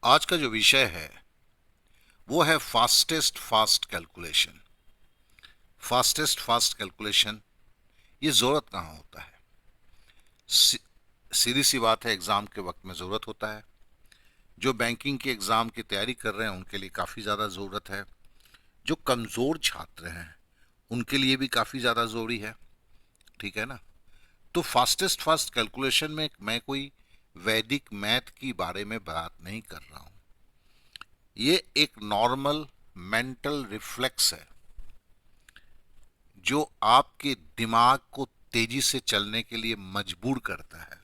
आज का जो विषय है वो है फास्ट कैलकुलेशन। फास्ट कैलकुलेशन ये ज़रूरत कहाँ होता है? सी, सीधी सी बात है, एग्ज़ाम के वक्त में ज़रूरत होता है। जो बैंकिंग के एग्ज़ाम की तैयारी कर रहे हैं उनके लिए काफ़ी ज़्यादा ज़रूरत है। जो कमज़ोर छात्र हैं उनके लिए भी काफ़ी ज़्यादा ज़रूरी है। ठीक है ना? तो फास्ट कैलकुलेशन में मैं कोई वैदिक मैथ की बारे में बात नहीं कर रहा हूँ। ये एक नॉर्मल मेंटल रिफ्लेक्स है जो आपके दिमाग को तेजी से चलने के लिए मजबूर करता है,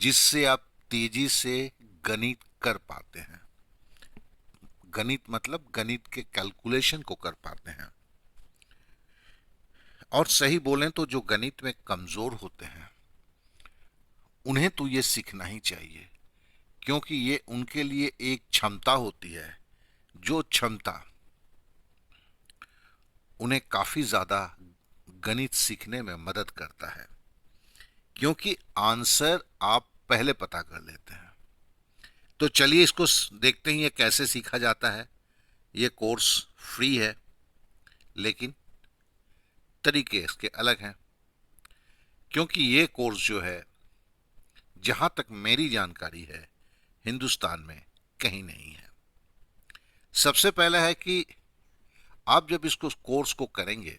जिससे आप तेजी से गणित कर पाते हैं। गणित मतलब गणित के कैलकुलेशन को कर पाते हैं। और सही बोलें तो जो गणित में कमजोर होते हैं उन्हें तो ये सीखना ही चाहिए, क्योंकि ये उनके लिए एक क्षमता होती है। जो क्षमता उन्हें काफी ज्यादा गणित सीखने में मदद करता है, क्योंकि आंसर आप पहले पता कर लेते हैं। तो चलिए इसको देखते हैं ये कैसे सीखा जाता है। ये कोर्स फ्री है, लेकिन तरीके इसके अलग हैं। क्योंकि ये कोर्स जो है, जहां तक मेरी जानकारी है, हिंदुस्तान में कहीं नहीं है। सबसे पहला है कि आप जब इसको कोर्स को करेंगे,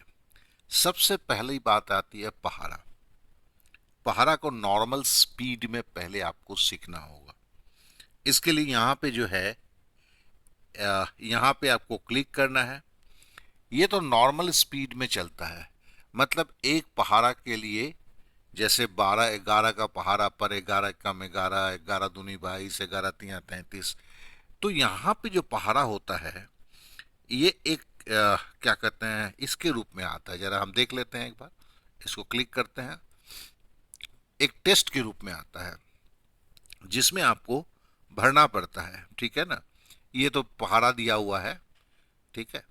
सबसे पहली बात आती है पहाड़ा। पहाड़ा को नॉर्मल स्पीड में पहले आपको सीखना होगा। इसके लिए यहाँ पे जो है, यहाँ पे आपको क्लिक करना है। ये तो नॉर्मल स्पीड में चलता है, मतलब एक पहाड़ा के लिए जैसे 12 11 का पहाड़ा पर 11 कम 11, 11 दूनी 22, 11 तिया 33। तो यहाँ पे जो पहाड़ा होता है ये एक क्या कहते हैं, इसके रूप में आता है। जरा हम देख लेते हैं एक बार, इसको क्लिक करते हैं। एक टेस्ट के रूप में आता है जिसमें आपको भरना पड़ता है। ठीक है ना? ये तो पहाड़ा दिया हुआ है। ठीक है।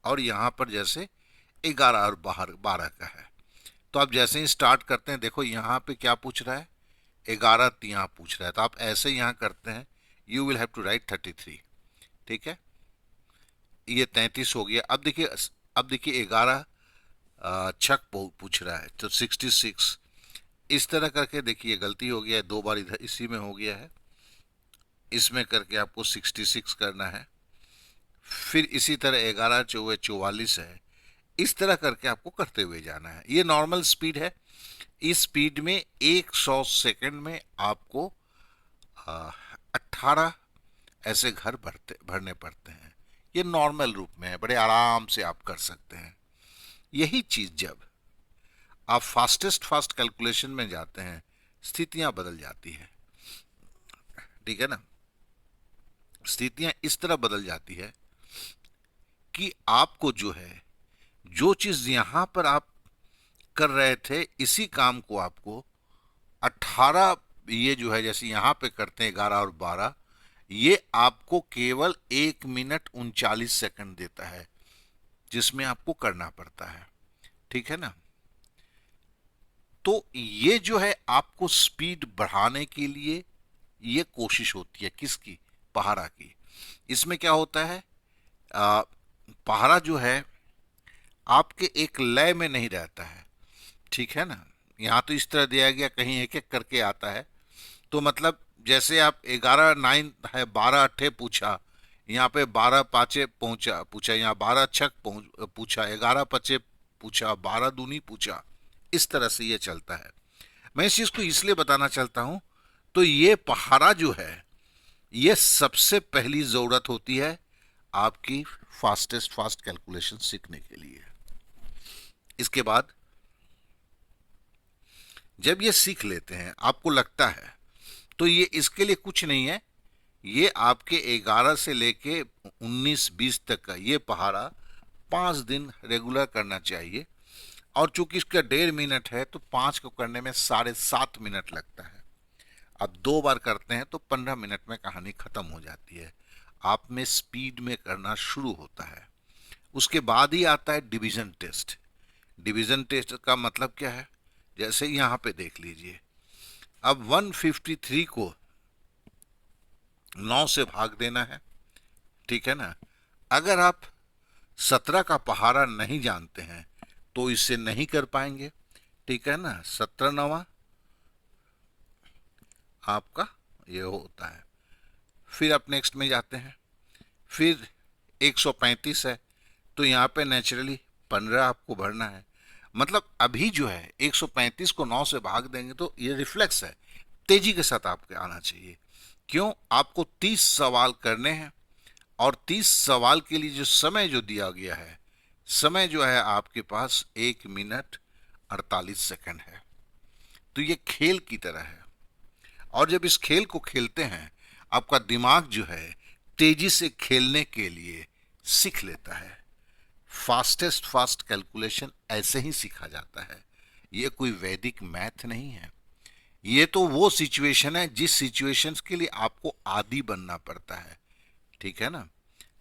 और यहाँ पर जैसे 11 और बाहर 12 का है। तो आप जैसे ही स्टार्ट करते हैं, देखो यहाँ पे क्या पूछ रहा है, 11 यहाँ पूछ रहा है। तो आप ऐसे यहाँ करते हैं, you will have to write 33। ठीक है। ये 33 हो गया। अब देखिए 11 छक पूछ रहा है, तो 66। इस तरह करके देखिए गलती हो गया है, 2 बार इधर इसी में हो गया है। इसमें करके आपको 66 करना है। फिर इसी तरह 11 चौवे 44 है। इस तरह करके आपको करते हुए जाना है। ये नॉर्मल स्पीड है। इस स्पीड में 100 सेकंड में आपको 18 ऐसे घर भरने पड़ते हैं। ये नॉर्मल रूप में है, बड़े आराम से आप कर सकते हैं। यही चीज जब आप फास्ट कैलकुलेशन में जाते हैं, स्थितियां बदल जाती है। ठीक है ना? स्थितियां इस तरह बदल जाती है कि आपको जो है, जो चीज यहां पर आप कर रहे थे, इसी काम को आपको 18, ये जो है जैसे यहां पे करते हैं 11 और 12, ये आपको केवल 1 मिनट 39 सेकंड देता है, जिसमें आपको करना पड़ता है। ठीक है ना? तो ये जो है आपको स्पीड बढ़ाने के लिए ये कोशिश होती है, किसकी? पहाड़ा की। इसमें क्या होता है, आ, पहाड़ा जो है आपके एक लय में नहीं रहता है। ठीक है ना? यहाँ तो इस तरह दिया गया, कहीं एक एक करके आता है। तो मतलब जैसे आप 11 9 है, 12 अट्ठे पूछा, यहाँ पे 12 पाँचे पहुंचा पूछा, यहाँ 12 छक पूछा, 11 पचे पूछा, 12 दूनी पूछा। इस तरह से ये चलता है। मैं इस चीज को इसलिए बताना चाहता हूं, तो ये पहाड़ा जो है, ये सबसे पहली जरूरत होती है आपकी फास्ट कैलकुलेशन सीखने के लिए। इसके बाद जब ये सीख लेते हैं, आपको लगता है, तो ये इसके लिए कुछ नहीं है। ये आपके 11 से लेके 19 20 तक का ये पहाड़ा 5 दिन रेगुलर करना चाहिए। और चूंकि इसका 1.5 मिनट है, तो 5 को करने में 7.5 मिनट लगता है। अब 2 बार करते हैं तो 15 मिनट में कहानी खत्म हो जाती है। आप में स्पीड में करना शुरू होता है। उसके बाद ही आता है डिवीजन टेस्ट। डिवीजन टेस्ट का मतलब क्या है? जैसे यहाँ पे देख लीजिए, अब 153 को 9 से भाग देना है, ठीक है ना। अगर आप 17 का पहाड़ा नहीं जानते हैं तो इससे नहीं कर पाएंगे, ठीक है ना। 17 नवा आपका ये होता है। फिर आप नेक्स्ट में जाते हैं, फिर 135 है, तो यहाँ पे नेचुरली 15 आपको भरना है। मतलब अभी जो है 135 को 9 से भाग देंगे तो ये रिफ्लेक्स है, तेजी के साथ आपके आना चाहिए। क्यों, आपको 30 सवाल करने हैं और 30 सवाल के लिए जो समय जो दिया गया है, समय जो है आपके पास 1 मिनट 48 सेकंड है। तो ये खेल की तरह है, और जब इस खेल को खेलते हैं आपका दिमाग जो है तेजी से खेलने के लिए सीख लेता है। फास्टेस्ट फास्ट कैलकुलेशन ऐसे ही सीखा जाता है, ये कोई वैदिक मैथ नहीं है। ये तो वो सिचुएशन है जिस सिचुएशंस के लिए आपको आदी बनना पड़ता है, ठीक है ना।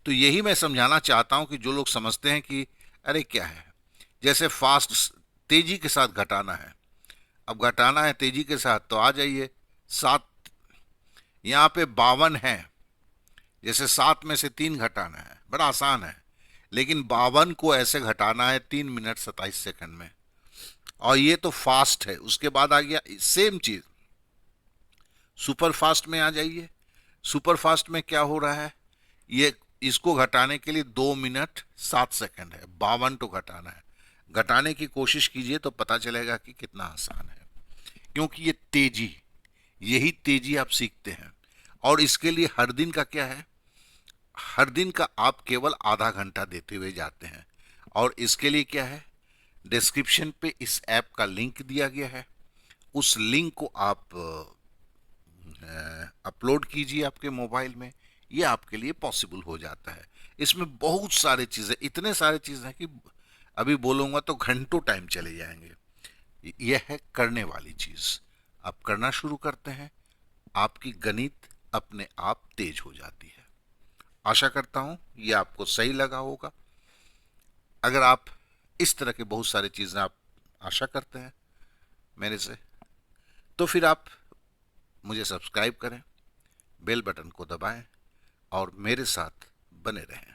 तो यही मैं समझाना चाहता हूं कि जो लोग समझते हैं कि अरे क्या है, जैसे फास्ट तेजी के साथ घटाना है, अब घटाना है तेजी के साथ तो आ जाइए। 7, यहाँ पे 52 है, जैसे 7 में से 3 घटाना है, बड़ा आसान है। लेकिन 52 को ऐसे घटाना है 3 मिनट 27 सेकंड में, और ये तो फास्ट है। उसके बाद आ गया सेम चीज सुपर फास्ट में, आ जाइए। सुपर फास्ट में क्या हो रहा है, ये इसको घटाने के लिए 2 मिनट 7 सेकंड है, 52 तो घटाना है। घटाने की कोशिश कीजिए तो पता चलेगा कि कितना आसान है, क्योंकि ये तेजी, यही तेजी आप सीखते हैं। और इसके लिए हर दिन का क्या है, हर दिन का आप केवल आधा घंटा देते हुए जाते हैं। और इसके लिए क्या है, डिस्क्रिप्शन पे इस ऐप का लिंक दिया गया है, उस लिंक को आप अपलोड कीजिए आपके मोबाइल में, ये आपके लिए पॉसिबल हो जाता है। इसमें बहुत सारे चीज़ें, इतने सारे चीज़ें हैं कि अभी बोलूँगा तो घंटों टाइम चले जाएंगे। यह है करने वाली चीज़। आप करना शुरू करते हैं, आपकी गणित अपने आप तेज हो जाती है। आशा करता हूँ ये आपको सही लगा होगा। अगर आप इस तरह के बहुत सारी चीज़ें आप आशा करते हैं मेरे से, तो फिर आप मुझे सब्सक्राइब करें, बेल बटन को दबाएं और मेरे साथ बने रहें।